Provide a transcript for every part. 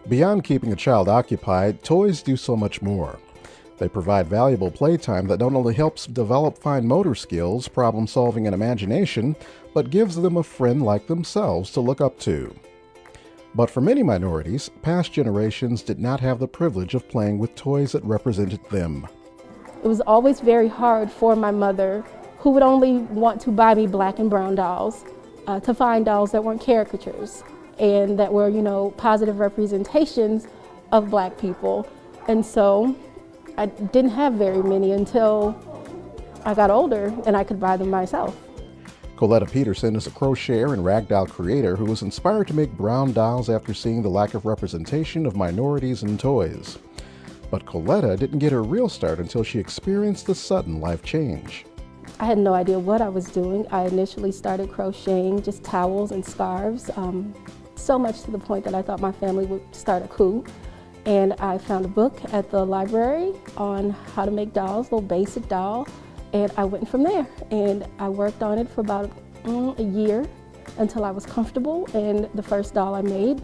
Beyond keeping a child occupied, toys do so much more. They provide valuable playtime that not only helps develop fine motor skills, problem solving, and imagination, but gives them a friend like themselves to look up to. But for many minorities, past generations did not have the privilege of playing with toys that represented them. It was always very hard for my mother, who would only want to buy me black and brown dolls, to find dolls that weren't caricatures and that were, positive representations of black people. And so I didn't have very many until I got older and I could buy them myself. Coletta Peterson is a crocheter and ragdoll creator who was inspired to make brown dolls after seeing the lack of representation of minorities in toys. But Coletta didn't get her real start until she experienced the sudden life change. I had no idea what I was doing. I initially started crocheting just towels and scarves, so much to the point that I thought my family would start a coup. And I found a book at the library on how to make dolls, a little basic doll, and I went from there. And I worked on it for about a year until I was comfortable, and the first doll I made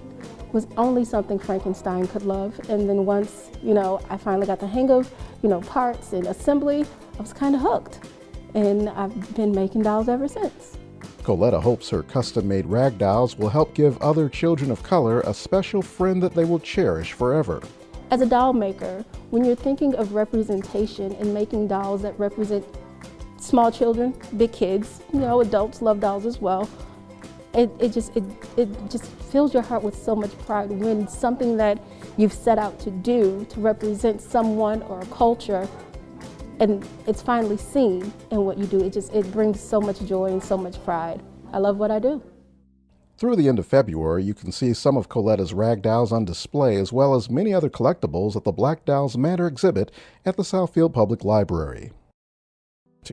was only something Frankenstein could love. And then once, I finally got the hang of, parts and assembly, I was kind of hooked. And I've been making dolls ever since. Coletta hopes her custom-made rag dolls will help give other children of color a special friend that they will cherish forever. As a doll maker, when you're thinking of representation and making dolls that represent small children, big kids, adults love dolls as well, it just fills your heart with so much pride when something that you've set out to do to represent someone or a culture, and it's finally seen in what you do. It brings so much joy and so much pride. I love what I do. Through the end of February, you can see some of Coletta's rag dolls on display, as well as many other collectibles at the Black Dolls Matter exhibit at the Southfield Public Library.